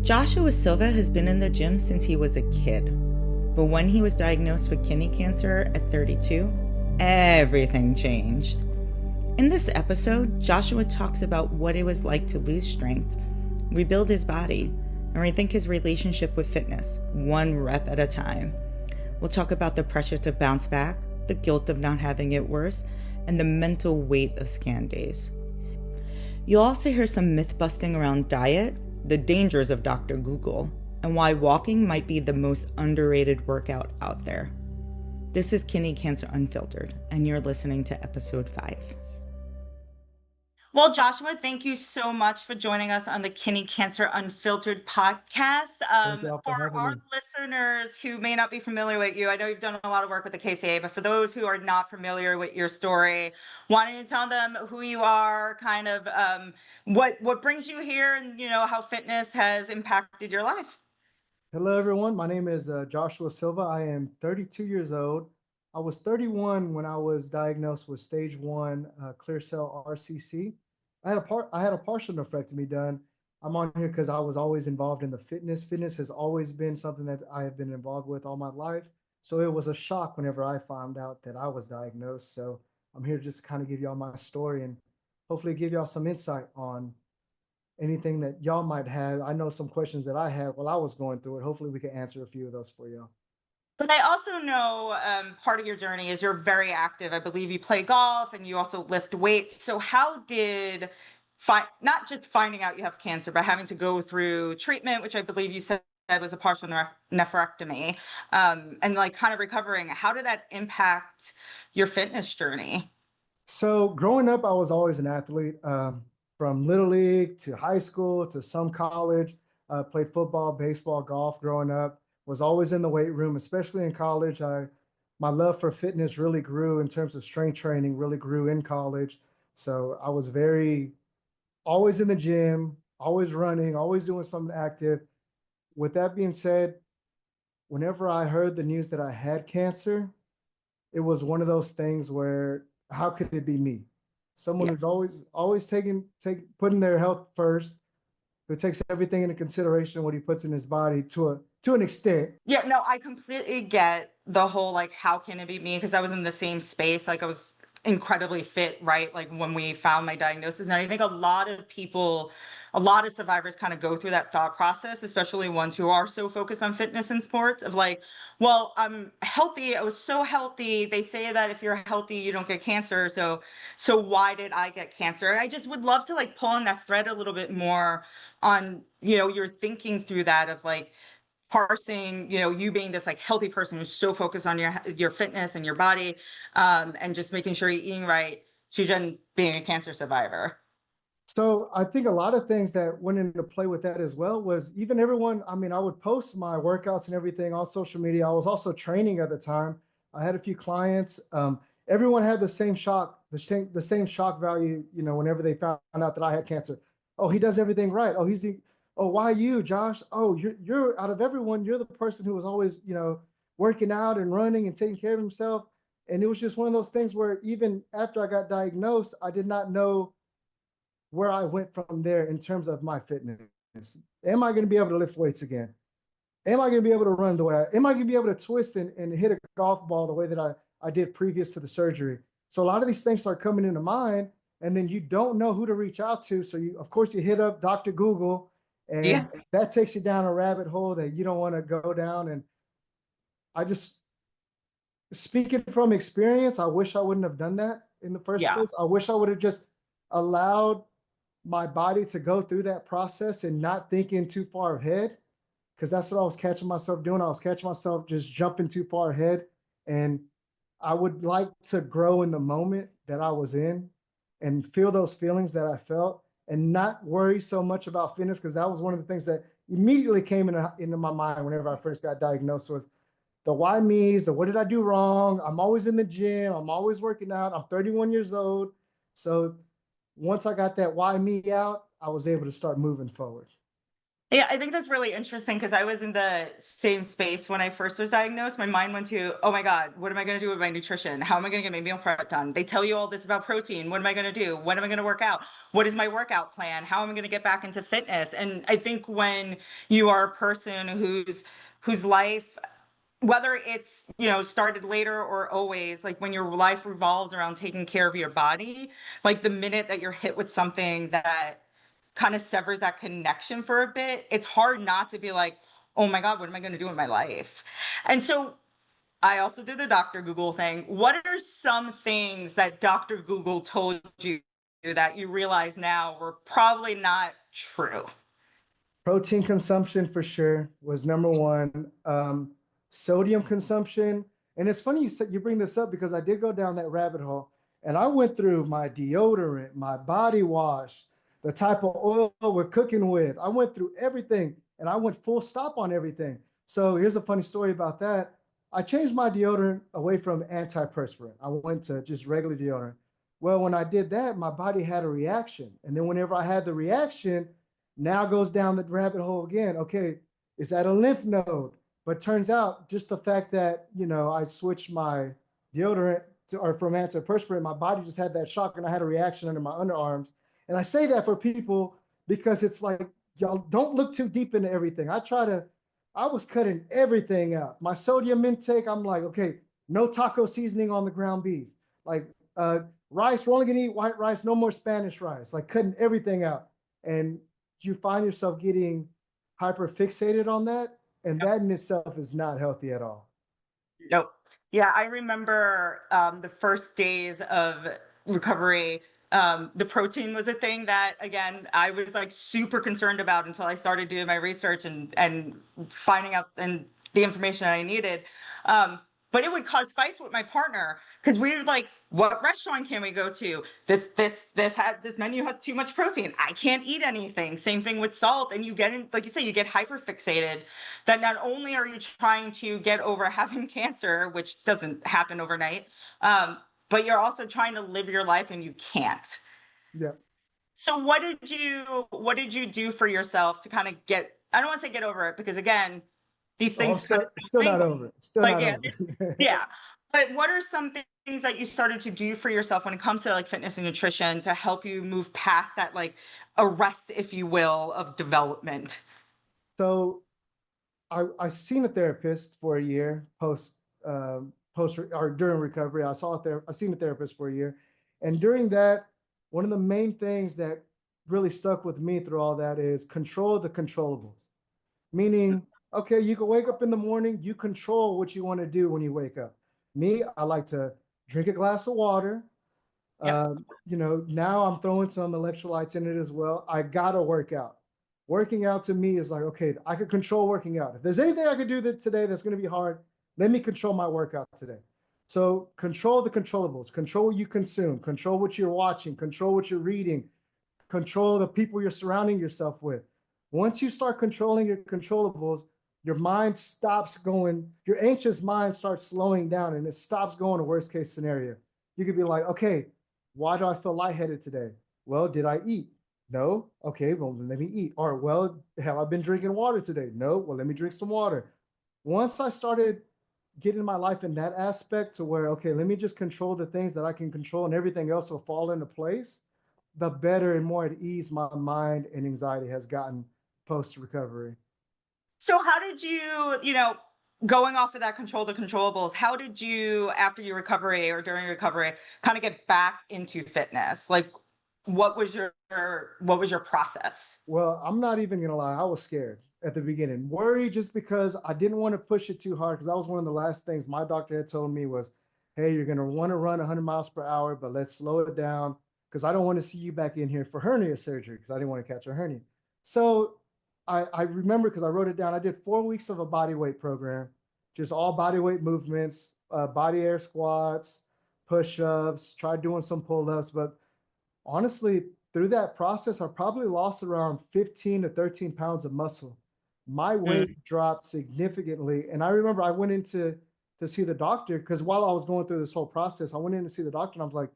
Joshua Silva has been in the gym since he was a kid. But when he was diagnosed with kidney cancer at 32, everything changed. In this episode, Joshua talks about what it was like to lose strength, rebuild his body, and rethink his relationship with fitness, one rep at a time. We'll talk about the pressure to bounce back, the guilt of not having it worse, and the mental weight of scan days. You'll also hear some myth busting around diet, the dangers of Dr. Google, and why walking might be the most underrated workout out there. This is Kidney Cancer Unfiltered, and you're listening to episode 5. Well, Joshua, thank you so much for joining us on the Kidney Cancer Unfiltered podcast. Thank y'all for For having our me. listeners who may not be familiar with you, I know you've done a lot of work with the KCA, but for those who are not familiar with your story, wanting to tell them who you are, kind of what brings you here, and how fitness has impacted your life. Hello, everyone. My name is Joshua Silva. I am 32 years old. I was 31 when I was diagnosed with stage 1 clear cell RCC. I had a partial nephrectomy done. I'm on here because I was always involved in the fitness. Fitness has always been something that I have been involved with all my life. So it was a shock whenever I found out that I was diagnosed. So I'm here just to kind of give y'all my story and hopefully give y'all some insight on anything that y'all might have. I know some questions that I had while I was going through it. Hopefully, we can answer a few of those for y'all. But I also know part of your journey is you're very active. I believe you play golf and you also lift weights. So how did not just finding out you have cancer, but having to go through treatment, which I believe you said was a partial nephrectomy, and like kind of recovering, how did that impact your fitness journey? So, growing up, I was always an athlete from little league to high school to some college. Played football, baseball, golf growing up. Was always in the weight room, especially in college. My love for fitness really grew in terms of strength training, really grew in college. So, I was very always in the gym, always running, always doing something active. With that being said, whenever I heard the news that I had cancer, it was one of those things where how could it be me? Someone Yeah. who's always putting their health first, who takes everything into consideration what he puts in his body to an extent. Yeah, no, I completely get the whole like, how can it be me? Because I was in the same space. Like, I was incredibly fit, right? Like, when we found my diagnosis. And I think a lot of people, a lot of survivors kind of go through that thought process, especially ones who are so focused on fitness and sports, of like, well, I'm healthy. I was so healthy. They say that if you're healthy, you don't get cancer. So why did I get cancer? And I just would love to like pull on that thread a little bit more on, your thinking through that of like, parsing, you being this like healthy person who's so focused on your fitness and your body, and just making sure you're eating right, to then being a cancer survivor. So I think a lot of things that went into play with that as well was even everyone, I mean, I would post my workouts and everything on social media. I was also training at the time. I had a few clients. Everyone had the same shock, the same shock value, whenever they found out that I had cancer. Oh, he does everything right. Oh, why you, Josh? Oh, you're out of everyone, you're the person who was always, working out and running and taking care of himself. And it was just one of those things where even after I got diagnosed, I did not know where I went from there in terms of my fitness. Am I going to be able to lift weights again? Am I going to be able to run the way am I going to be able to twist and hit a golf ball the way that I did previous to the surgery? So a lot of these things start coming into mind, and then you don't know who to reach out to. So of course, you hit up Dr. Google, Yeah. and that takes you down a rabbit hole that you don't want to go down. And I just, speaking from experience, I wish I wouldn't have done that in the first Yeah. place. I wish I would have just allowed my body to go through that process and not thinking too far ahead, because that's what I was catching myself doing. I was catching myself just jumping too far ahead. And I would like to grow in the moment that I was in and feel those feelings that I felt and not worry so much about fitness, because that was one of the things that immediately came into my mind whenever I first got diagnosed was the why me's, the what did I do wrong? I'm always in the gym. I'm always working out. I'm 31 years old. So once I got that why me out, I was able to start moving forward. Yeah, I think that's really interesting because I was in the same space when I first was diagnosed. My mind went to, oh my God, what am I going to do with my nutrition? How am I going to get my meal prep done? They tell you all this about protein. What am I going to do? When am I going to work out? What is my workout plan? How am I going to get back into fitness? And I think when you are a person whose life, whether it's, started later or always, like when your life revolves around taking care of your body, like the minute that you're hit with something that kind of severs that connection for a bit, it's hard not to be like, oh my God, what am I going to do with my life? And so I also did the Dr. Google thing. What are some things that Dr. Google told you that you realize now were probably not true? Protein consumption for sure was number one. Sodium consumption. And it's funny you bring this up because I did go down that rabbit hole and I went through my deodorant, my body wash, the type of oil we're cooking with. I went through everything and I went full stop on everything. So here's a funny story about that. I changed my deodorant away from antiperspirant. I went to just regular deodorant. Well, when I did that, my body had a reaction. And then whenever I had the reaction, now goes down the rabbit hole again. Okay, is that a lymph node? But turns out just the fact that, I switched my deodorant or from antiperspirant, my body just had that shock and I had a reaction under my underarms. And I say that for people because it's like, y'all don't look too deep into everything. I was cutting everything out. My sodium intake, I'm like, okay, no taco seasoning on the ground beef. Like rice, we're only gonna eat white rice, no more Spanish rice, like cutting everything out. And you find yourself getting hyper fixated on that. And that in itself is not healthy at all. Nope. Yeah, I remember the first days of recovery. The protein was a thing that, again, I was like super concerned about until I started doing my research and finding out and the information that I needed. But it would cause fights with my partner because we were like, "What restaurant can we go to? This menu has too much protein. I can't eat anything." Same thing with salt, and you get in, like you say, you get hyper fixated. That not only are you trying to get over having cancer, which doesn't happen overnight, but you're also trying to live your life and you can't. Yeah. So what did you do for yourself to kind of get, I don't want to say get over it because again, these Oh, I'm things kind still of not over it. Still like not yeah, over it. yeah. But what are some things that you started to do for yourself when it comes to like fitness and nutrition to help you move past that like arrest, if you will, of development? So I seen a therapist for a year post or during recovery. I seen a therapist for a year. And during that, one of the main things that really stuck with me through all that is control the controllables. Meaning, okay, you can wake up in the morning, you control what you want to do when you wake up. Me, I like to drink a glass of water. Yep. Now I'm throwing some electrolytes in it as well. I gotta work out. Working out to me is like, okay, I could control working out. If there's anything I could do today that's going to be hard, let me control my workout today. So control the controllables, control what you consume, control what you're watching, control what you're reading, control the people you're surrounding yourself with. Once you start controlling your controllables, your mind stops going, your anxious mind starts slowing down and it stops going to worst case scenario. You could be like, okay, why do I feel lightheaded today? Well, did I eat? No. Okay, well, let me eat. Or, well, have I been drinking water today? No. Well, let me drink some water. Once I started getting my life in that aspect to where, okay, let me just control the things that I can control and everything else will fall into place, the better and more at ease my mind and anxiety has gotten post recovery. So how did you, going off of that control the controllables, how did you, after your recovery or during your recovery, kind of get back into fitness? Like what was your process? Well, I'm not even gonna lie, I was scared at the beginning, worried just because I didn't want to push it too hard. Because that was one of the last things my doctor had told me was, "Hey, you're gonna want to run 100 miles per hour, but let's slow it down because I don't want to see you back in here for hernia surgery because I didn't want to catch a hernia." So I remember because I wrote it down. I did 4 weeks of a body weight program, just all body weight movements, body air squats, push-ups, tried doing some pull-ups, but honestly, through that process, I probably lost around 15 to 13 pounds of muscle. My weight Mm. dropped significantly. And I remember I went in to see the doctor because while I was going through this whole process, I went in to see the doctor and I was like,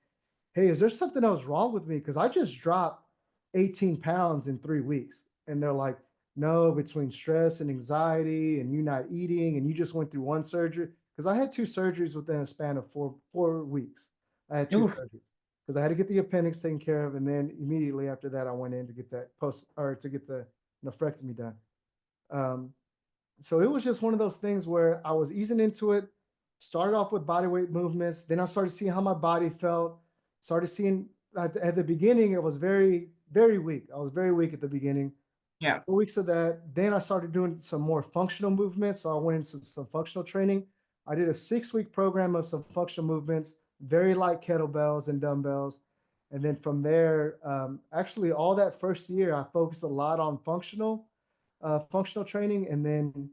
hey, is there something else wrong with me? Because I just dropped 18 pounds in 3 weeks. And they're like, no, between stress and anxiety and you not eating and you just went through one surgery. Because I had two surgeries within a span of 4 weeks. I had two Ooh, surgeries because I had to get the appendix taken care of, and then immediately after that, I went in to get that to get the nephrectomy done. Um, so it was just one of those things where I was easing into it, started off with body weight movements. Then I started seeing how my body felt, started seeing at the beginning, it was very, very weak. I was very weak at the beginning. yeah, 4 weeks of that. Then I started doing some more functional movements. So I went into some functional training. I did a 6 week program of some functional movements, very light kettlebells and dumbbells. And then from there, actually all that first year, I focused a lot on functional training. And then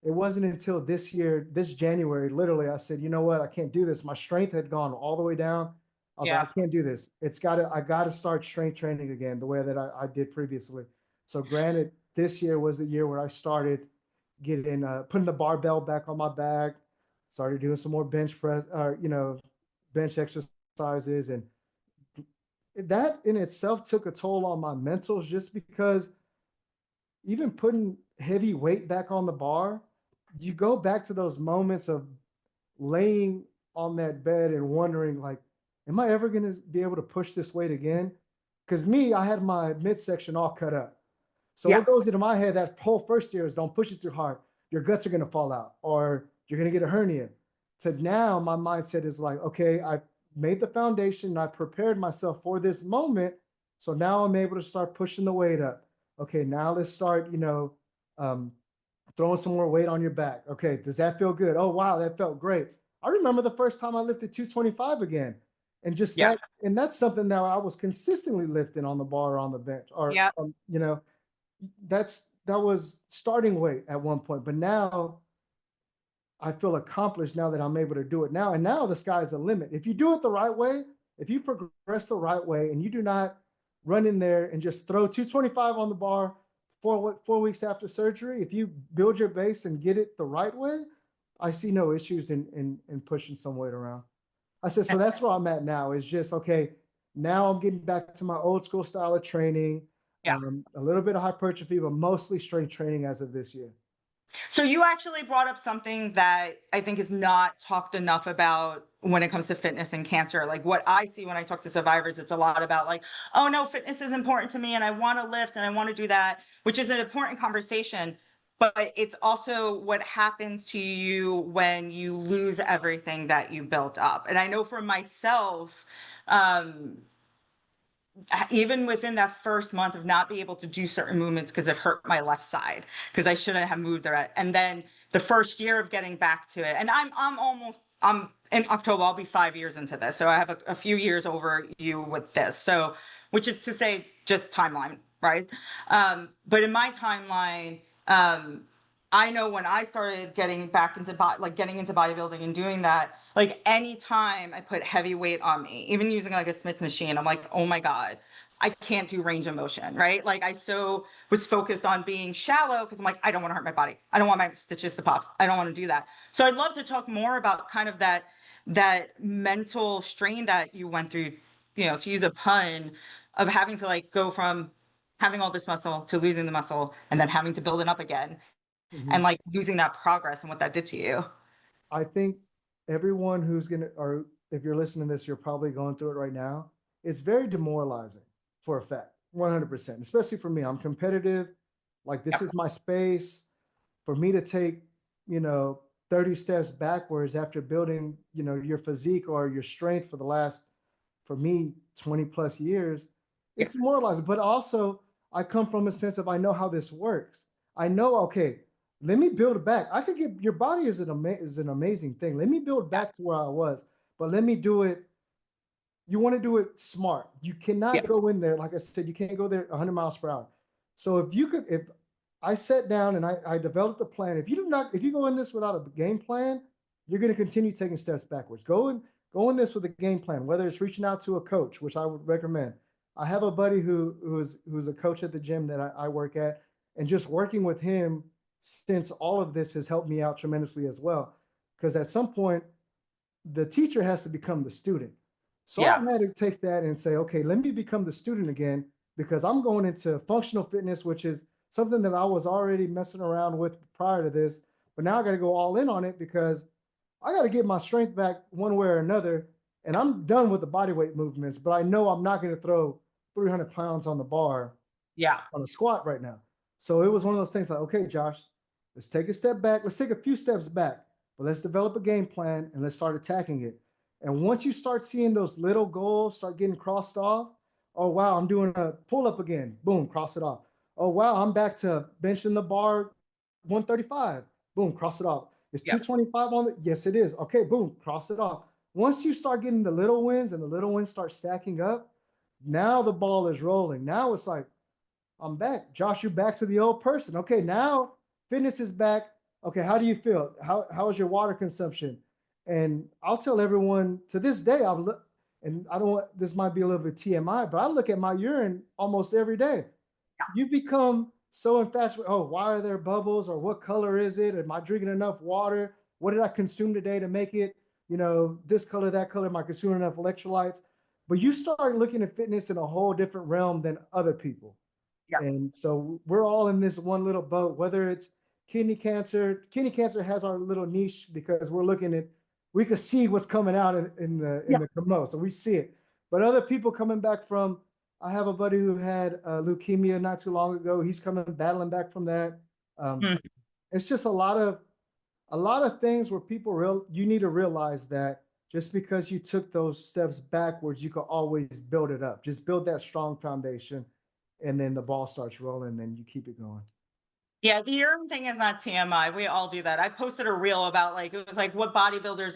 it wasn't until this year, this January, literally, I said, you know what? I can't do this. My strength had gone all the way down. I was like, yeah. I can't do this. I gotta start strength training again the way that I did previously. So granted, this year was the year where I started getting putting the barbell back on my back, started doing some more bench press, bench exercises, and that in itself took a toll on my mentals just because even putting heavy weight back on the bar, you go back to those moments of laying on that bed and wondering, like, am I ever going to be able to push this weight again? Because me, I had my midsection all cut up. So Yeah. what goes into my head that whole first year is don't push it too hard. Your guts are going to fall out or you're going to get a hernia. To now, my mindset is like, okay, I made the foundation. I prepared myself for this moment. So now I'm able to start pushing the weight up. Okay, now let's start, um, throwing some more weight on your back. Okay, does that feel good? Oh, wow, that felt great. I remember the first time I lifted 225 again. And just Yeah. that, and that's something that I was consistently lifting on the bar or on the bench, or, Yeah. that was starting weight at one point. But now I feel accomplished now that I'm able to do it now. And now the sky's the limit. If you do it the right way, if you progress the right way and you do not run in there and just throw 225 on the bar 4 weeks after surgery, if you build your base and get it the right way, I see no issues in pushing some weight around. I said, so that's where I'm at now is just, okay, now I'm getting back to my old school style of training, Yeah. a little bit of hypertrophy, but mostly strength training as of this year. So you actually brought up something that I think is not talked enough about when it comes to fitness and cancer. Like what I see when I talk to survivors, it's a lot about like, oh no, fitness is important to me and I want to lift and I want to do that, which is an important conversation. But it's also what happens to you when you lose everything that you built up. And I know for myself, um, even within that first month of not being able to do certain movements because it hurt my left side because I shouldn't have moved there. And then the first year of getting back to it, and I'm in October, I'll be 5 years into this. So I have a few years over you with this. So, which is to say just timeline, right? But in my timeline, I know when I started getting back into getting into bodybuilding and doing that, like anytime I put heavy weight on me, even using like a Smith machine, I'm like, oh my God, I can't do range of motion, right? Like I so was focused on being shallow because I'm like, I don't want to hurt my body. I don't want my stitches to pop. I don't want to do that. So I'd love to talk more about kind of that mental strain that you went through, to use a pun, of having to like go from having all this muscle to losing the muscle and then having to build it up again and Mhm. like losing that progress and what that did to you. I think everyone who's going to, or if you're listening to this, you're probably going through it right now. It's very demoralizing for a fact, 100%, especially for me. I'm competitive. Like, this Yep. is my space. For me to take, you know, 30 steps backwards after building, your physique or your strength for the last, for me, 20 plus years, Yeah. it's demoralizing. But also, I come from a sense of I know how this works. I know, okay, let me build it back. I could get your body is an amazing thing. Let me build Yeah. back to where I was, but let me do it. You want to do it smart. You Yeah. cannot go in there, like I said, you can't go there 100 miles per hour. So if I sat down and I developed a plan, if you go in this without a game plan, you're going to continue taking steps backwards. Go in this with a game plan, whether it's reaching out to a coach, which I would recommend. I have a buddy who's a coach at the gym that I work at, and just working with him since all of this has helped me out tremendously as well. Because at some point, the teacher has to become the student. So I Yeah. had to take that and say, okay, let me become the student again because I'm going into functional fitness, which is something that I was already messing around with prior to this, but now I got to go all in on it because I got to get my strength back one way or another. And I'm done with the body weight movements, but I know I'm not going to throw 300 pounds on the bar Yeah. on a squat right now. So it was one of those things like, okay, Josh, let's take a step back. Let's take a few steps back, but let's develop a game plan and let's start attacking it. And once you start seeing those little goals start getting crossed off, oh, wow, I'm doing a pull up again. Boom, cross it off. Oh, wow, I'm back to benching the bar 135. Boom, cross it off. It's Yeah. 225 on it. Yes, it is. Okay, boom, cross it off. Once you start getting the little wins and the little wins start stacking up, now the ball is rolling. Now it's like, I'm back. Josh, you're back to the old person. Okay, now fitness is back. Okay, how do you feel? How is your water consumption? And I'll tell everyone to this day, I've look, and I don't want this might be a little bit TMI, but I look at my urine almost every day. You become so infatuated. Oh, why are there bubbles? Or what color is it? Am I drinking enough water? What did I consume today to make it, this color, that color? Am I consuming enough electrolytes? But you start looking at fitness in a whole different realm than other people. Yeah. And so we're all in this one little boat, whether it's kidney cancer. Kidney cancer has our little niche because we could see what's coming out in the promote. So we see it. But other people coming back from, I have a buddy who had leukemia not too long ago. He's battling back from that. It's just a lot of things where you need to realize that just because you took those steps backwards, you can always build it up. Just build that strong foundation, and then the ball starts rolling, and then you keep it going. Yeah, the urine thing is not TMI. We all do that. I posted a reel about it was like what bodybuilders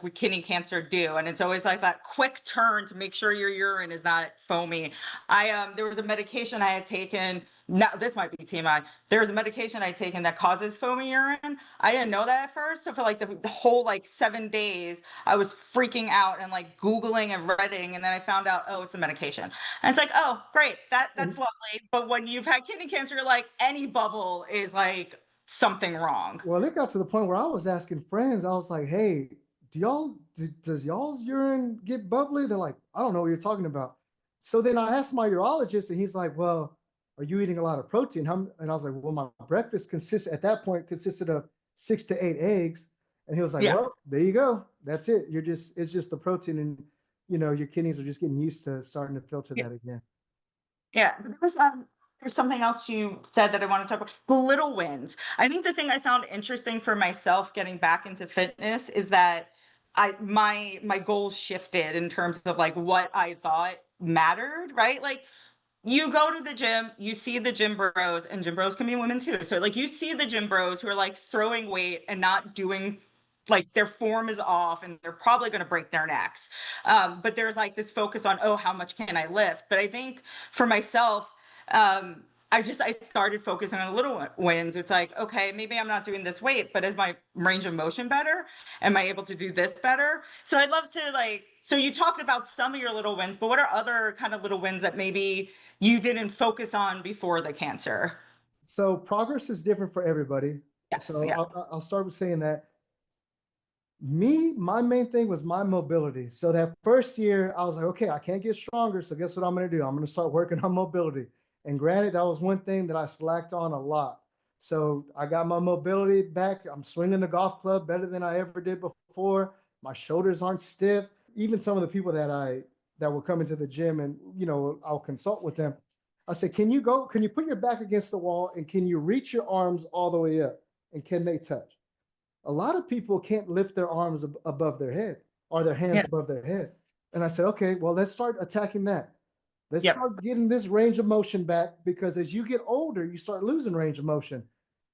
with kidney cancer do, and it's always like that quick turn to make sure your urine is not foamy. There was a medication I had taken. Now this might be TMI. There's a medication I had taken that causes foamy urine. I didn't know that at first. So for the whole 7 days, I was freaking out and Googling and Redding, and then I found out, oh, it's a medication. And it's like, oh, great, that's lovely. But when you've had kidney cancer, you're like, any bubble is something wrong. Well, it got to the point where I was asking friends, I was like, hey, does y'all's urine get bubbly? They're like, I don't know what you're talking about. So then I asked my urologist, and he's like, well, are you eating a lot of protein? And I was like, well, my breakfast consisted of 6 to 8 eggs. And he was like, well, there you go. That's it. It's just the protein, and your kidneys are just getting used to starting to filter that again. Yeah. There's something else you said that I want to talk about. The little wins. I think the thing I found interesting for myself getting back into fitness is that my goals shifted in terms of what I thought mattered, right? You go to the gym, you see the gym bros, and gym bros can be women too. So you see the gym bros who are throwing weight and not doing, their form is off and they're probably going to break their necks. But there's this focus on, oh, how much can I lift? But I think for myself, I started focusing on the little wins. It's okay, maybe I'm not doing this weight, but is my range of motion better? Am I able to do this better? So I'd love to so you talked about some of your little wins, but what are other kind of little wins that maybe you didn't focus on before the cancer? So progress is different for everybody. Yes, So yeah. I'll start with saying that my main thing was my mobility. So that first year I was like, okay, I can't get stronger. So guess what I'm going to do? I'm going to start working on mobility. And granted, that was one thing that I slacked on a lot. So I got my mobility back. I'm swinging the golf club better than I ever did before. My shoulders aren't stiff. Even some of the people that will come into the gym, and I'll consult with them. I said, can you put your back against the wall, and can you reach your arms all the way up? And can they touch? A lot of people can't lift their arms above their head, or their hands above their head. And I said, okay, well, let's start attacking that. Let's start getting this range of motion back, because as you get older, you start losing range of motion.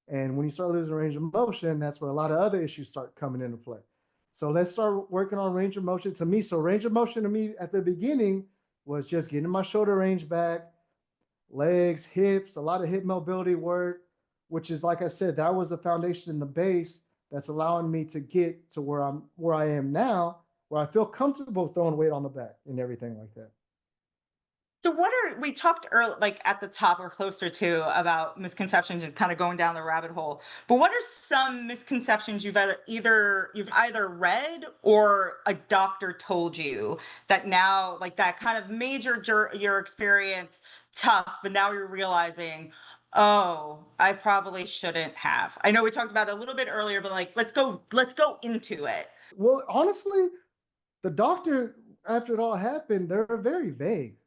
And when you start losing range of motion, that's where a lot of other issues start coming into play. So let's start working on range of motion. So range of motion to me at the beginning was just getting my shoulder range back, legs, hips, a lot of hip mobility work, which is, like I said, that was the foundation and the base that's allowing me to get to where I am now, where I feel comfortable throwing weight on the back and everything like that. So we talked early, at the top or closer to, about misconceptions and kind of going down the rabbit hole. But what are some misconceptions you've either read or a doctor told you that now, that kind of made your experience tough, but now you're realizing, Oh, I probably shouldn't have. I know we talked about it a little bit earlier, but like, let's go into it. Well, honestly, the doctor, after it all happened, they're very vague.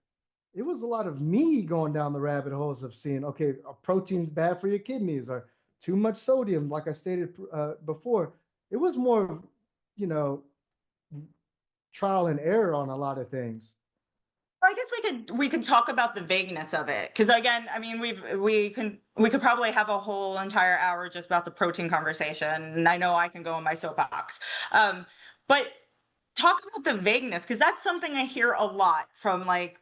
It was a lot of me going down the rabbit holes of seeing, okay, a protein's bad for your kidneys or too much sodium, like I stated before. It was more of, you know, trial and error on a lot of things. I guess we could talk about the vagueness of it, because again, I mean, we could probably have a whole entire hour just about the protein conversation, and I know I can go on my soapbox. But talk about the vagueness, because that's something I hear a lot from like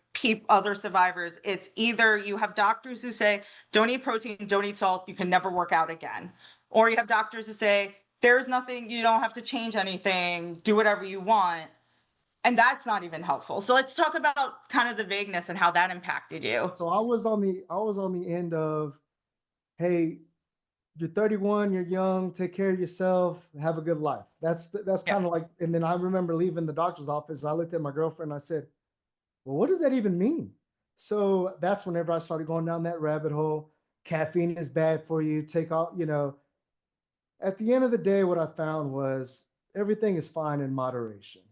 other survivors. It's either you have doctors who say, "Don't eat protein, don't eat salt, you can never work out again," or you have doctors who say, "There's nothing, you don't have to change anything, do whatever you want." And that's not even helpful. So let's talk about kind of the vagueness and how that impacted you. So I was on the end of, hey, you're 31, you're young, take care of yourself, have a good life. That's Yeah. kind of like, and then I remember leaving the doctor's office and I looked at my girlfriend and I said, well, what does that even mean? So that's whenever I started going down that rabbit hole. Caffeine is bad for you. Take all, at the end of the day, what I found was everything is fine in moderation.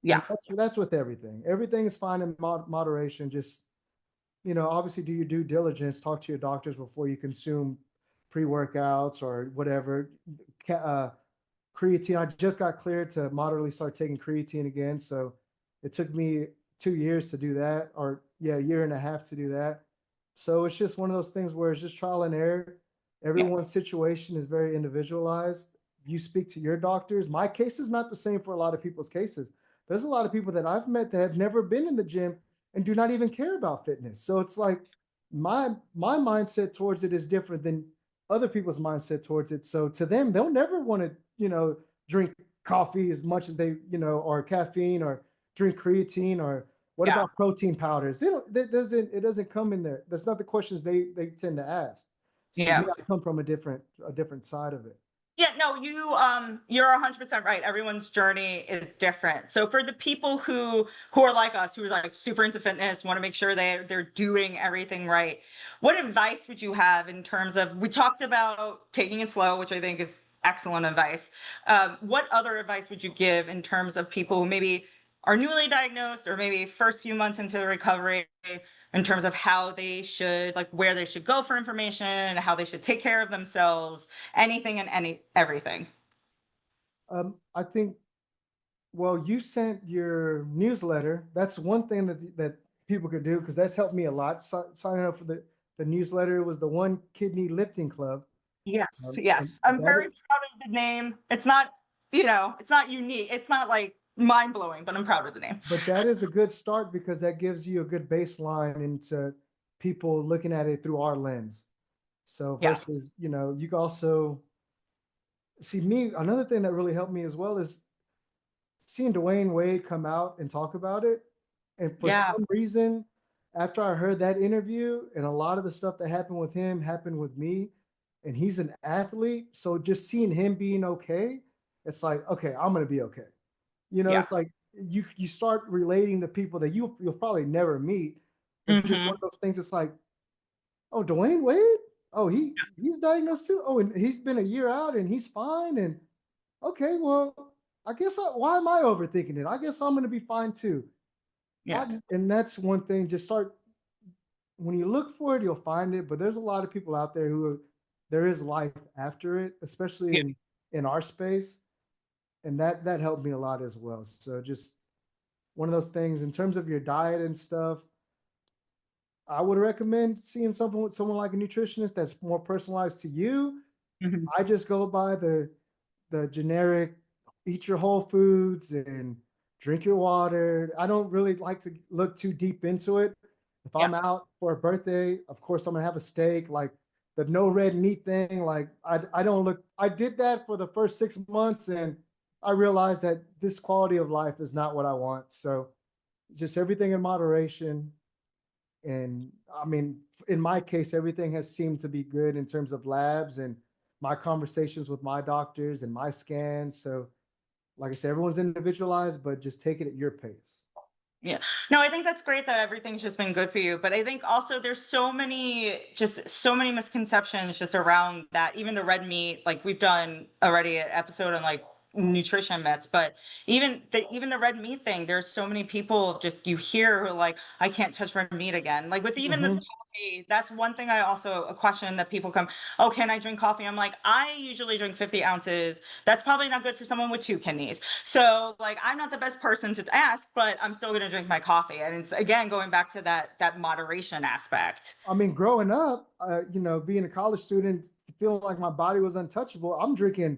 And Yeah. that's with everything. Everything is fine in moderation. Just, obviously do your due diligence, talk to your doctors before you consume pre-workouts or whatever. Uh, Creatine, I just got cleared to moderately start taking creatine again. So it took me 2 years to do that, or yeah, a year and a half to do that. So it's just one of those things where it's just trial and error. Yeah. Everyone's situation is very individualized. You speak to your doctors. My case is not the same for a lot of people's cases. There's a lot of people that I've met that have never been in the gym and do not even care about fitness. So it's like my mindset towards it is different than other people's mindset towards it. So to them, they'll never want to, drink coffee as much as they, or caffeine or drink creatine or what Yeah. about protein powders? They don't, it doesn't come in there. That's not the questions they tend to ask. So to me, Yeah. I come from a different side of it. Yeah, no, you're 100% right. Everyone's journey is different. So for the people who are like us, who are like super into fitness, want to make sure they're doing everything right, what advice would you have in terms of, we talked about taking it slow, which I think is excellent advice. What other advice would you give in terms of people who maybe are newly diagnosed or maybe first few months into recovery, in terms of how they should, like where they should go for information, how they should take care of themselves, anything and everything. I think, well, you sent your newsletter. That's one thing that people could do because that's helped me a lot. Signing up for the newsletter was the One Kidney Lifting Club. Yes, And yes. I'm that very is, proud of the name. It's not, it's not unique. It's not like mind blowing, but I'm proud of the name. but that is a good start because that gives you a good baseline into people looking at it through our lens. So Yeah. versus, you can also see me. Another thing that really helped me as well is seeing Dwayne Wade come out and talk about it. And for Yeah. some reason, after I heard that interview and a lot of the stuff that happened with him happened with me, and he's an athlete. So just seeing him being okay, it's like, okay, I'm gonna be okay. Yeah. It's like you start relating to people that you'll probably never meet, but just one Hmm. of those things. It's like, oh, Dwayne Wade, oh he's diagnosed too. Oh, and he's been a year out and he's fine. And okay, well, I guess why am I overthinking it? I guess I'm gonna be fine too. Yeah. And that's one thing. Just start when you look for it, you'll find it. But there's a lot of people out there who there is life after it, especially Yeah. in our space, and that helped me a lot as well. So just one of those things in terms of your diet and stuff. I would recommend seeing someone like a nutritionist that's more personalized to you. Hmm. I just go by the generic eat your whole foods and drink your water. I don't really like to look too deep into it. If Yeah. I'm out for a birthday, of course I'm gonna have a steak, like the no red meat thing. Like I don't look, I did that for the first 6 months and I realized that this quality of life is not what I want. So just everything in moderation. And I mean, in my case, everything has seemed to be good in terms of labs and my conversations with my doctors and my scans. So like I said, everyone's individualized, but just take it at your pace. Yeah. No, I think that's great that everything's just been good for you. But I think also there's so many misconceptions just around that. Even the red meat, like we've done already an episode on like nutrition myths, but even the red meat thing, there's so many people just you hear who are like, I can't touch red meat again. Like with even the Hmm. coffee, that's one thing I also a question that people come, oh, can I drink coffee? I'm like, I usually drink 50 ounces. That's probably not good for someone with two kidneys. So like I'm not the best person to ask, but I'm still gonna drink my coffee. And it's again going back to that moderation aspect. I mean, growing up, being a college student, feeling like my body was untouchable, I'm drinking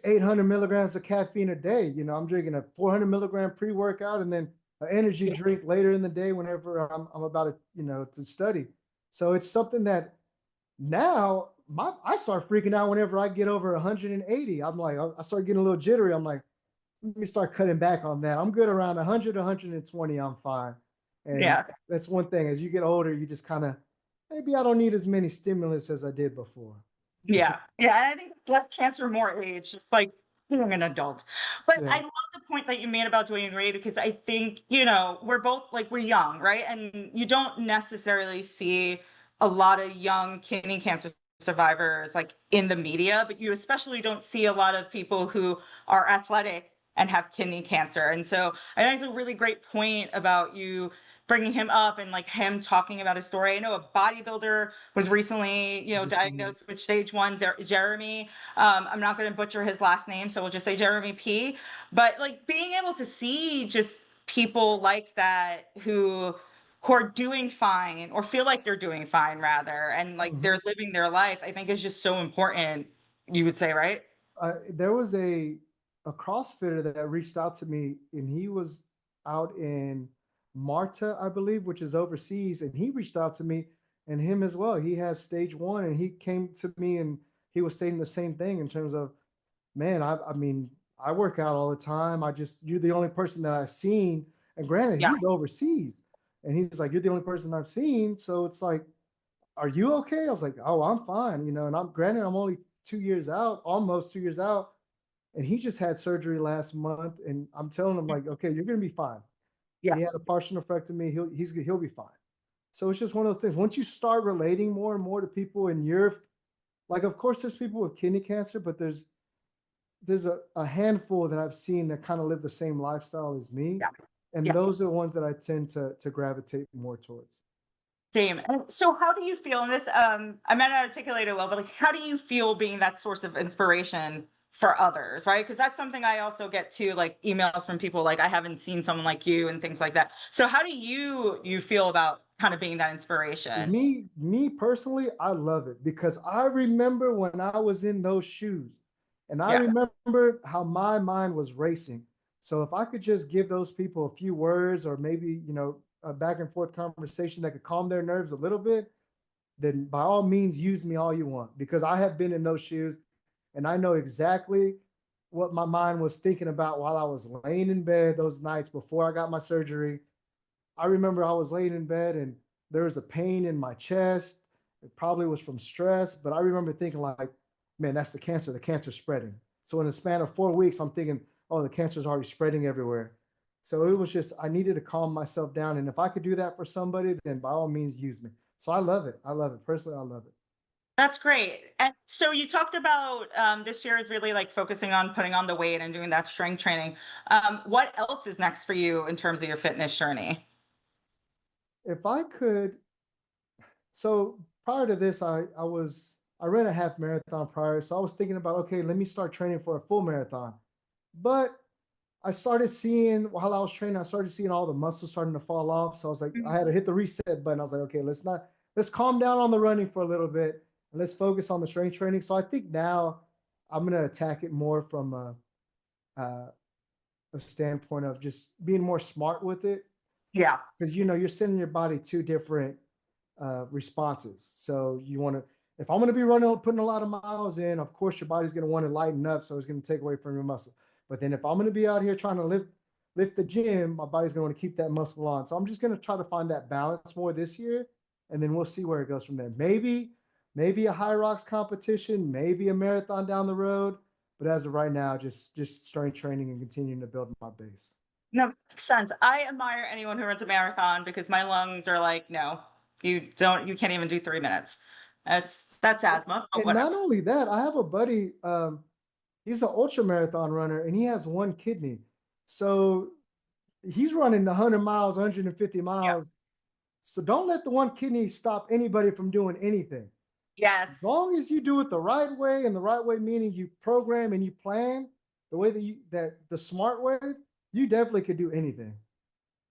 800 milligrams of caffeine a day. I'm drinking a 400 milligram pre-workout and then an energy Yeah. drink later in the day whenever I'm about to study. So it's something that now I start freaking out whenever I get over 180. I'm like, I start getting a little jittery. I'm like, let me start cutting back on that. I'm good around 100, 120. I'm fine. And Yeah. that's one thing. As you get older, you just kind of, maybe I don't need as many stimulus as I did before. Yeah. Yeah. And I think less cancer, more age, just like being an adult. But Yeah. I love the point that you made about Dwayne Reed because I think, we're both like we're young, right? And you don't necessarily see a lot of young kidney cancer survivors like in the media, but you especially don't see a lot of people who are athletic and have kidney cancer. And so I think it's a really great point about you bringing him up and like him talking about his story. I know a bodybuilder was recently, Just seeing it. diagnosed with stage one, Jeremy. I'm not going to butcher his last name, so we'll just say Jeremy P. But like being able to see just people like that who are doing fine or feel like they're doing fine rather, and like Mhm. they're living their life, I think is just so important. You would say, right? There was a CrossFitter that reached out to me, and he was out in Marta, I believe, which is overseas, and he reached out to me, and him as well. He has stage one, and he came to me, and he was saying the same thing in terms of, man, I mean, I work out all the time. You're the only person that I've seen. And granted, Yeah. he's overseas, and he's like, you're the only person I've seen. So it's like, are you okay? I was like, oh, I'm fine, and I'm only 2 years out, almost 2 years out. And he just had surgery last month. And I'm telling him, like, okay, you're gonna be fine. Yeah. He had a partial nephrectomy, he'll be fine. So it's just one of those things. Once you start relating more and more to people in your, like, of course there's people with kidney cancer, but there's a handful that I've seen that kind of live the same lifestyle as me. Yeah. And Yeah. those are the ones that I tend to gravitate more towards. Same. And so how do you feel in this? I might not articulate it well, but like how do you feel being that source of inspiration for others, right? Because that's something I also get too, like emails from people like I haven't seen someone like you and things like that. So how do you feel about kind of being that See, inspiration? me personally, I love it because I remember when I was in those shoes, and I Yeah. remember how my mind was racing. So if I could just give those people a few words or maybe, a back and forth conversation that could calm their nerves a little bit, then by all means use me all you want, because I have been in those shoes and I know exactly what my mind was thinking about while I was laying in bed those nights before I got my surgery. I remember I was laying in bed and there was a pain in my chest. It probably was from stress, but I remember thinking like, man, that's the cancer. The cancer's spreading. So in a span of 4 weeks, I'm thinking, oh, the cancer's already spreading everywhere. So it was just, I needed to calm myself down. And if I could do that for somebody, then by all means use me. So I love it. I love it. Personally, I love it. That's great. And so you talked about this year is really like focusing on putting on the weight and doing that strength training. What else is next for you in terms of your fitness journey? If I could, so prior to this, I ran a half marathon prior. So I was thinking about, okay, let me start training for a full marathon. But I started seeing while I was training, I started seeing all the muscles starting to fall off. So I was like, I had to hit the reset button. I was like, okay, let's calm down on the running for a little bit and let's focus on the strength training. So I think now I'm gonna attack it more from a standpoint of just being more smart with it, Yeah. because you're sending your body two different responses. So you want to, if I'm going to be running, putting a lot of miles in, of course your body's going to want to lighten up, so it's going to take away from your muscle. But then if I'm going to be out here trying to lift the gym, my body's going to want to keep that muscle on. So I'm just going to try to find that balance more this year, and then we'll see where it goes from there. Maybe a high rocks competition, maybe a marathon down the road. But as of right now, just strength training and continuing to build my base. No, makes sense. I admire anyone who runs a marathon because my lungs are like, no, you can't even do 3 minutes. That's asthma, but And not whatever. only that, I have a buddy, he's an ultra marathon runner and he has one kidney. So he's running 100 miles, 150 Yeah. miles. So don't let the one kidney stop anybody from doing anything. As Yes. long as you do it the right way, and the right way meaning you program and you plan the way that the smart way, you definitely could do anything.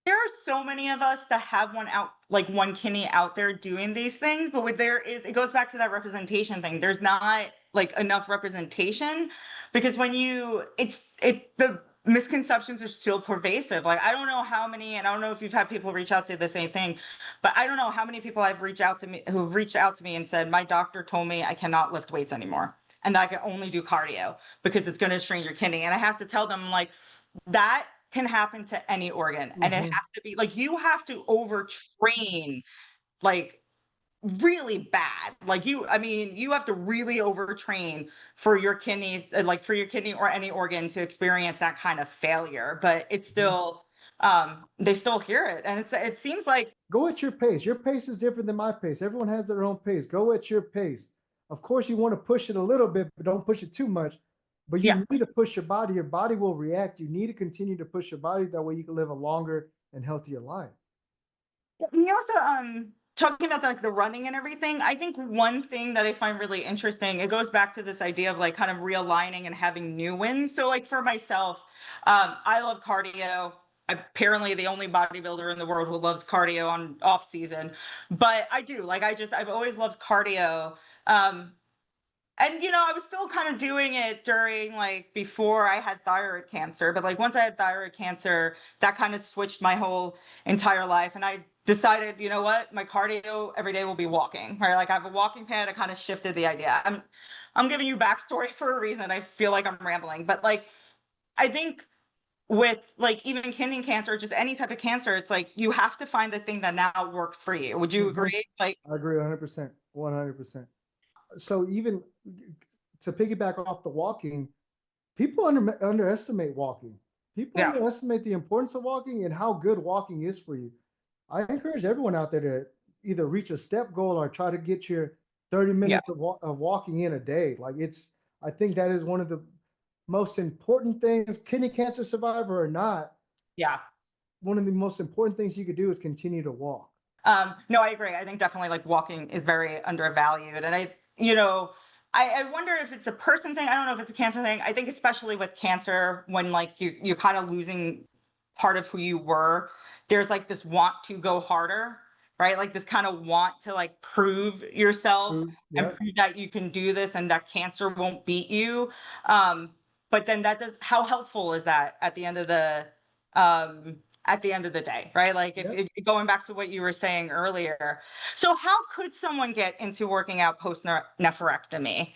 There are so many of us that have one out, like one kidney out there doing these things, but what there is, it goes back to that representation thing. There's not like enough representation because the misconceptions are still pervasive. Like I don't know how many, and I don't know if you've had people reach out to the same thing, but I don't know how many people I've reached out to me who've reached out to me and said, my doctor told me I cannot lift weights anymore and that I can only do cardio because it's going to strain your kidney. And I have to tell them like, that can happen to any organ and it Mm-hmm. has to be like you have to overtrain like really bad. Like I mean, you have to really overtrain for your kidneys, like for your kidney or any organ to experience that kind of failure. But it's Mm-hmm. still, they still hear it. And it seems like, Go at your pace. Your pace is different than my pace. Everyone has their own pace. Go at your pace. Of course, you want to push it a little bit, but don't push it too much. But yeah. you need to push your body. Your body will react. You need to continue to push your body. That way you can live a longer and healthier life. We also talking about like the running and everything. I think one thing that I find really interesting, it goes back to this idea of like kind of realigning and having new wins. So like for myself, I love cardio. I'm apparently the only bodybuilder in the world who loves cardio on off season, but I do like I've always loved cardio. Um, and I was still kind of doing it during like before I had thyroid cancer, but like once I had thyroid cancer, that kind of switched my whole entire life. And I decided, you know what, my cardio every day will be walking, right? Like I have a walking pad. I kind of shifted the idea. I'm giving you backstory for a reason. I feel like I'm rambling, but like I think with like even kidney cancer, just any type of cancer, it's like you have to find the thing that now works for you. Would you Mm-hmm. agree? Like, I agree 100%. 100%. So even to piggyback off the walking, people underestimate walking. People yeah, underestimate the importance of walking and how good walking is for you. I encourage everyone out there to either reach a step goal or try to get your 30 yeah, minutes of walking in a day. I think that is one of the most important things, kidney cancer survivor or not, yeah. one of the most important things you could do is continue to walk. No, I agree. I think definitely like walking is very undervalued. And I wonder if it's a person thing. I don't know if it's a cancer thing. I think especially with cancer, when like you're kind of losing part of who you were, there's like this want to go harder, right? Like this kind of want to like prove yourself and Yep. prove that you can do this and that cancer won't beat you. Um, but then how helpful is that um at the end of the day, right? Like Yep. if going back to what you were saying earlier. So how could someone get into working out post nephrectomy?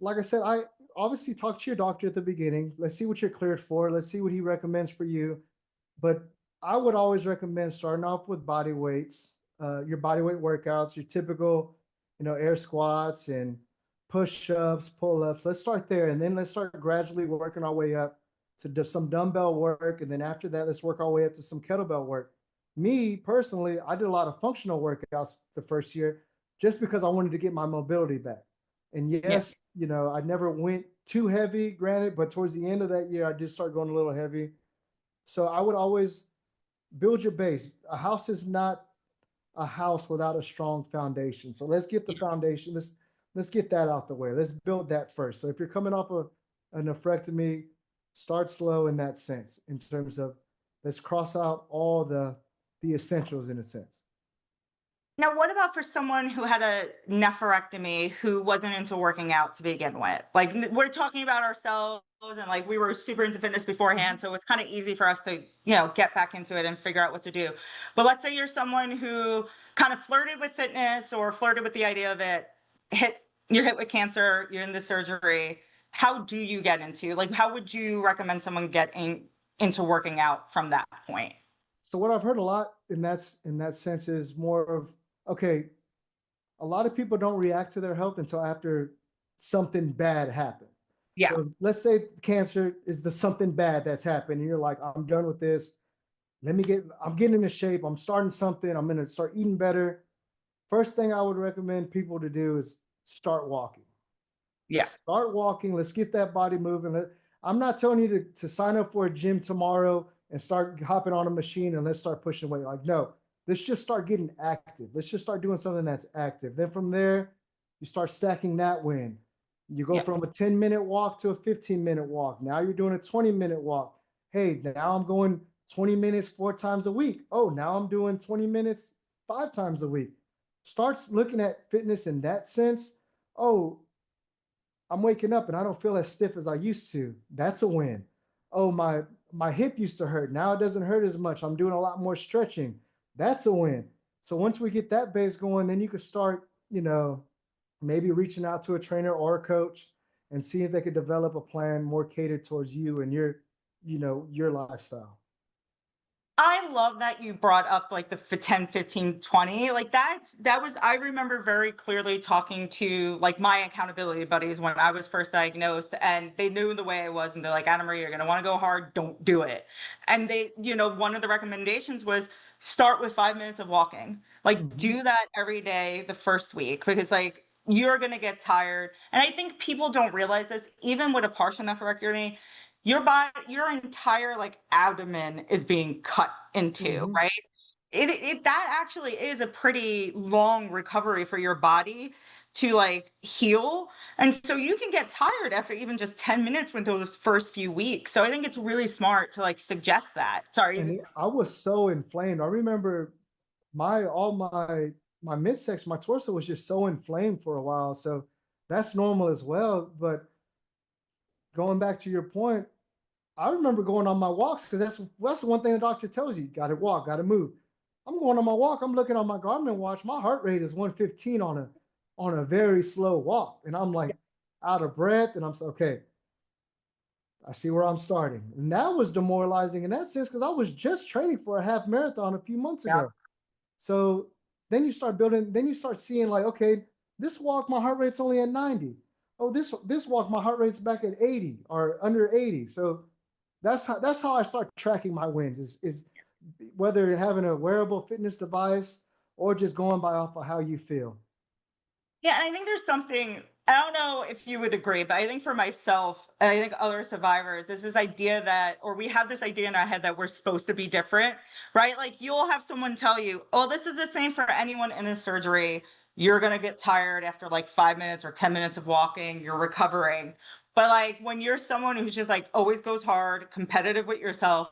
Like I said, I obviously talk to your doctor at the beginning. Let's see what you're cleared for. Let's see what he recommends for you. But I would always recommend starting off with body weights, your body weight workouts, your typical, air squats and push-ups, pull-ups. Let's start there, and then let's start gradually working our way up to some dumbbell work, and then after that, let's work our way up to some kettlebell work. Me personally, I did a lot of functional workouts the first year just because I wanted to get my mobility back. And Yeah. yes, I never went too heavy, granted, but towards the end of that year, I did start going a little heavy. So I would always build your base. A house is not a house without a strong foundation. So let's get the foundation. Let's get that out the way. Let's build that first. So if you're coming off of a nephrectomy, start slow in that sense, in terms of let's cross out all the essentials in a sense. Now, what about for someone who had a nephrectomy who wasn't into working out to begin with? Like we're talking about ourselves and like we were super into fitness beforehand, so it's kind of easy for us to, get back into it and figure out what to do. But let's say you're someone who kind of flirted with fitness or flirted with the idea of it, you're hit with cancer, you're in the surgery. How do you get into, like, how would you recommend someone getting into working out from that point? So what I've heard a lot in that sense is more of, okay, a lot of people don't react to their health until after something bad happened. Yeah. So let's say cancer is the something bad that's happened, and you're like, I'm done with this. I'm getting into shape. I'm starting something. I'm going to start eating better. First thing I would recommend people to do is start walking. Yeah. Start walking. Let's get that body moving. I'm not telling you to sign up for a gym tomorrow and start hopping on a machine and let's start pushing weight. Like, no, let's just start getting active. Let's just start doing something that's active. Then from there, you start stacking that win. You go Yeah. from a 10-minute walk to a 15-minute walk. Now you're doing a 20-minute walk. Hey, now I'm going 20 minutes 4 times a week. Oh, now I'm doing 20 minutes 5 times a week. Starts looking at fitness in that sense. Oh, I'm waking up and I don't feel as stiff as I used to. That's a win. Oh, my hip used to hurt. Now it doesn't hurt as much. I'm doing a lot more stretching. That's a win. So once we get that base going, then you can start, maybe reaching out to a trainer or a coach and see if they could develop a plan more catered towards you and your lifestyle. I love that you brought up like the 10, 15, 20. Like that was, I remember very clearly talking to like my accountability buddies when I was first diagnosed, and they knew the way I was, and they're like, Anna Marie, you're going to want to go hard. Don't do it. And they, one of the recommendations was start with 5 minutes of walking. Like Mhm. do that every day the first week, because like you're going to get tired. And I think people don't realize this, even with a partial nephrectomy, your body, your entire like abdomen is being cut into, Mhm. right? That actually is a pretty long recovery for your body to like heal. And so you can get tired after even just 10 minutes with those first few weeks. So I think it's really smart to like suggest that. Sorry. I was so inflamed. I remember all my midsection, my torso was just so inflamed for a while. So that's normal as well. But going back to your point, I remember going on my walks because that's the one thing the doctor tells you: got to walk, got to move. I'm going on my walk. I'm looking on my Garmin watch. My heart rate is 115 on a very slow walk, and I'm like out of breath. And I'm so okay. I see where I'm starting, and that was demoralizing in that sense because I was just training for a half marathon a few months Yeah. ago. So then you start building. Then you start seeing like, okay, this walk my heart rate's only at 90. Oh, this walk my heart rate's back at 80 or under 80. So that's how I start tracking my wins is whether having a wearable fitness device or just going by off of how you feel. Yeah, and I think there's something, I don't know if you would agree, but I think for myself, and I think other survivors, there's this idea that, or we have this idea in our head that we're supposed to be different, right? Like you'll have someone tell you, oh, this is the same for anyone in a surgery. You're going to get tired after like 5 minutes or 10 minutes of walking, you're recovering. But like when you're someone who's just like always goes hard, competitive with yourself,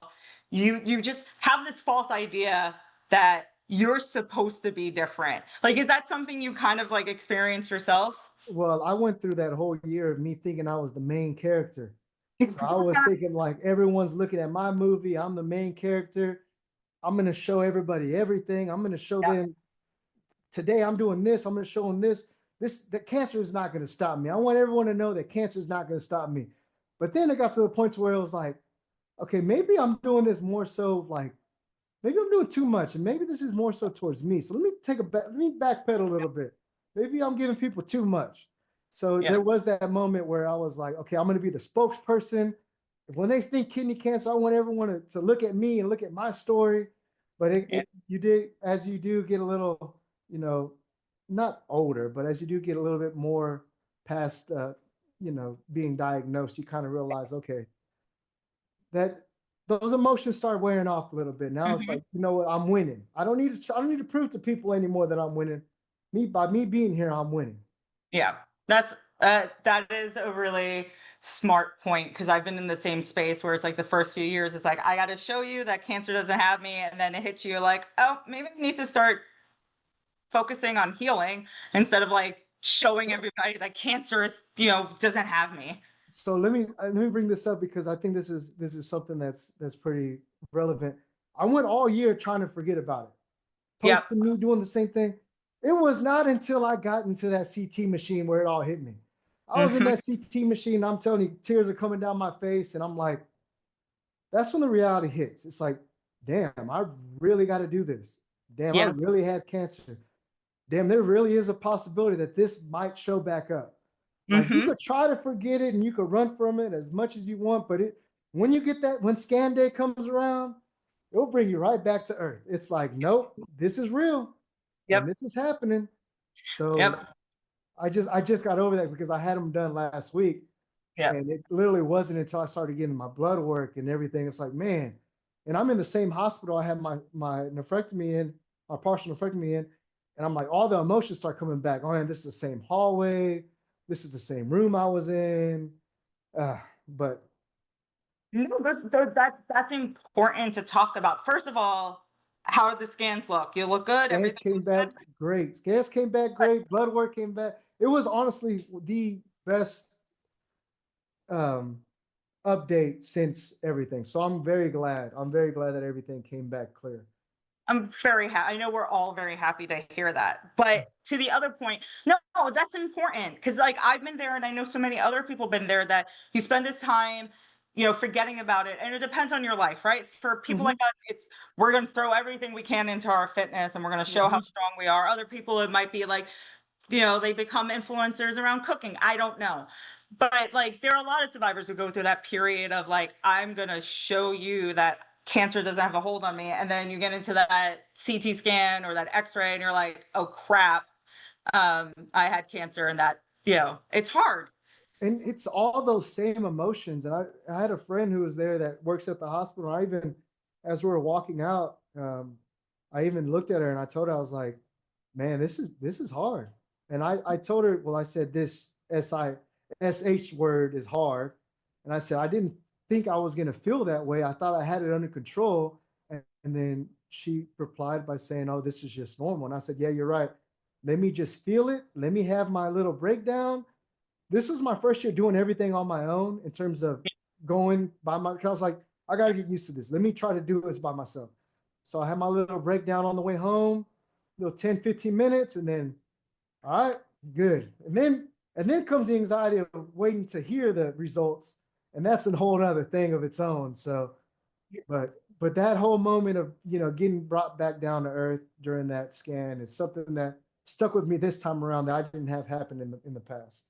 you just have this false idea that you're supposed to be different. Like, is that something you kind of like experience yourself? Well, I went through that whole year of me thinking I was the main character. So I was thinking like everyone's looking at my movie. I'm the main character. I'm going to show everybody everything. I'm going to show Yeah, them today I'm doing this. I'm going to show them this. The cancer is not going to stop me. I want everyone to know that cancer is not going to stop me. But then it got to the point where it was like, okay, maybe I'm doing this more so like maybe I'm doing too much, and maybe this is more so towards me. So let me backpedal a little bit. Maybe I'm giving people too much. So yeah, there was that moment where I was like, okay, I'm going to be the spokesperson. When they think kidney cancer, I want everyone to look at me and look at my story. But yeah. you did, as you do get a little, not older, but as you do get a little bit more past, being diagnosed, you kind of realize, okay, that those emotions start wearing off a little bit. Now it's Mhm. like, you know what, I'm winning. I don't need to prove to people anymore that I'm winning. By me being here, I'm winning. Yeah, that's that is a really smart point, because I've been in the same space where it's like the first few years, it's like I got to show you that cancer doesn't have me, and then it hits you like, oh, maybe I need to start focusing on healing instead of like showing So, everybody that cancer is, doesn't have me. so let me bring this up because I think this is something that's pretty relevant. I went all year trying to forget about it, Yep. posting me doing the same thing. It was not until I got into that CT machine where it all hit me. I was in Hmm. that CT machine. I'm telling you, tears are coming down my face, and I'm like, that's when the reality hits. It's like, damn, I really got to do this. Damn, I Yeah. really had cancer. Damn, there really is a possibility that this might show back up. Like you Mm-hmm. could try to forget it and you could run from it as much as you want, but when you get that, when scan day comes around, it'll bring you right back to earth. It's like, nope, this is real and Yep. this is happening. So Yep. I just got over that because I had them done last week, Yep. and it literally wasn't until I started getting my blood work and everything. It's like, man, and I'm in the same hospital I had my nephrectomy in, my partial nephrectomy in, and I'm like, all the emotions start coming back. Oh, man, this is the same hallway, this is the same room I was in. But No, that's important to talk about. First of all, how do the scans look? You look good. scans Everything came looks back good. great. Scans came back But great. Blood work came back. It was honestly the best um update since everything. So I'm very glad. I'm very glad that everything came back clear. I'm very happy. I know we're all very happy to hear that. But to the other point, no, that's important because, like, I've been there, and I know so many other people been there that you spend this time, forgetting about it, and it depends on your life, right? For people Mm-hmm, like us, it's we're going to throw everything we can into our fitness, and we're going to show how mm-hmm, strong we are. Other people, it might be like, they become influencers around cooking. I don't know. But like there are a lot of survivors who go through that period of like, I'm gonna show you that cancer doesn't have a hold on me. And then you get into that CT scan or that X-ray and you're like, oh crap, I had cancer and that, it's hard. and it's all those same emotions. And I had a friend who was there that works at the hospital. I even, as we were walking out, I even looked at her and I told her, I was like, man, this is hard. And I told her, well, I said this SH word is hard. And I said, I didn't think I was gonna feel that way. I thought I had it under control. And then she replied by saying, oh, this is just normal. And I said, yeah, you're right. Let me just feel it. Let me have my little breakdown. This was my first year doing everything on my own in terms of going by my. I was like, I got to get used to this. Let me try to do this by myself. So I had my little breakdown on the way home, little 10, 15 minutes, and then, all right, good. And then comes the anxiety of waiting to hear the results. And that's a whole other thing of its own. So, but that whole moment of, getting brought back down to earth during that scan is something that stuck with me this time around that I didn't have happen in the past.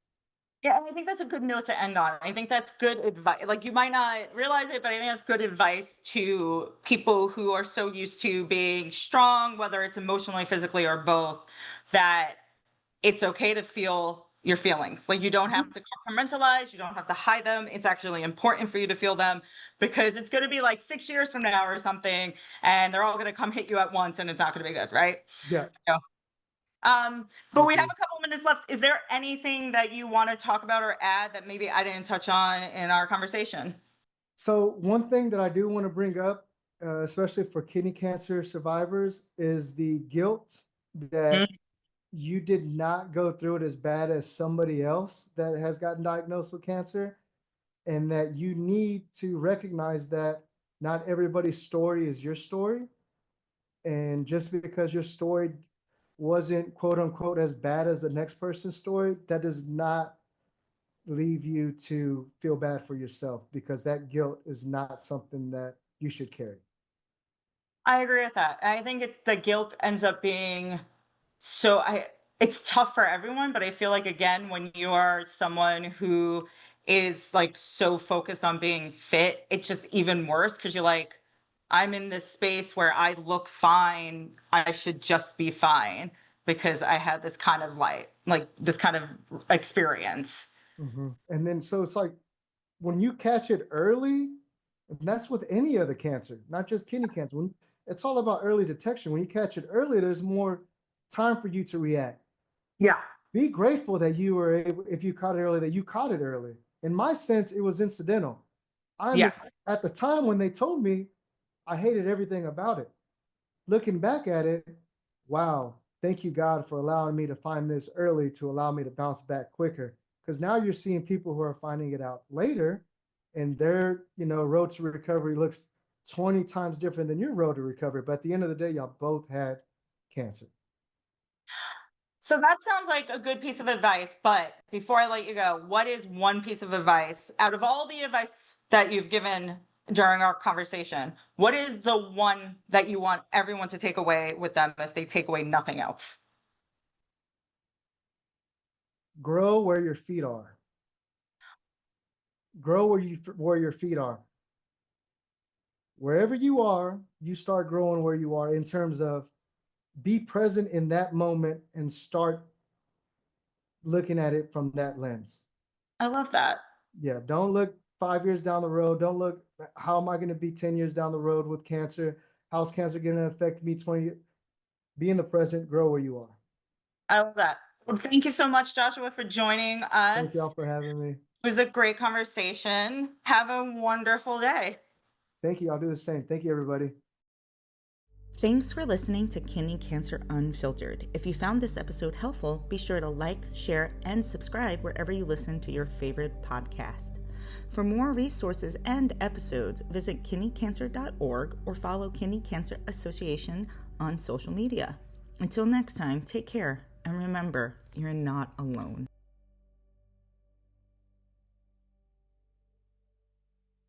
Yeah, and I think that's a good note to end on. I think that's good advice. Like you might not realize it, but I think that's good advice to people who are so used to being strong, whether it's emotionally, physically, or both, that it's okay to feel your feelings. Like you don't have to compartmentalize, you don't have to hide them. It's actually important for you to feel them because it's going to be like 6 years from now or something, and they're all going to come hit you at once, and it's not going to be good, right? Yeah, So, I but we have agree. a couple minutes left. Is there anything that you want to talk about or add that maybe I didn't touch on in our conversation? So one thing that I do want to bring up, especially for kidney cancer survivors, is the guilt Mm. that you did not go through it as bad as somebody else that has gotten diagnosed with cancer, and that you need to recognize that not everybody's story is your story. And just because your story wasn't quote unquote as bad as the next person's story, that does not leave you to feel bad for yourself, because that guilt is not something that you should carry. I agree with that. I think the guilt ends up being so it's tough for everyone, but I feel like again, when you're someone who is like so focused on being fit, it's just even worse because you're like, I'm in this space where I look fine. I should just be fine because I had this kind of like this kind of experience. And then so it's like when you catch it early, and that's with any other cancer, not just kidney cancer. When it's all about early detection. When you catch it early, there's more time for you to react. Yeah. Be grateful that you were able, if you caught it early, that you caught it early. In my sense, it was incidental. I Yeah. mean, at the time when they told me, I hated everything about it. Looking back at it, wow, thank you, God, for allowing me to find this early to allow me to bounce back quicker. Because now you're seeing people who are finding it out later, and their, road to recovery looks 20 times different than your road to recovery. But at the end of the day, y'all both had cancer. So that sounds like a good piece of advice, but before I let you go, what is one piece of advice out of all the advice that you've given during our conversation? What is the one that you want everyone to take away with them if they take away nothing else? grow where your feet are. Grow where your feet are. Wherever you are, you start growing where you are in terms of be present in that moment and start looking at it from that lens. I love that. Yeah, don't look 5 years down the road. Don't look, how am I going to be 10 years down the road with cancer? How's cancer going to affect me 20 years? Be in the present, grow where you are. I love that. Well, thank you so much, Joshua, for joining us. Thank y'all for having me. It was a great conversation. Have a wonderful day. Thank you. I'll do the same. Thank you, everybody. Thanks for listening to Kidney Cancer Unfiltered. If you found this episode helpful, be sure to like, share, and subscribe wherever you listen to your favorite podcast. For more resources and episodes, visit kidneycancer.org or follow Kidney Cancer Association on social media. Until next time, take care, and remember, you're not alone.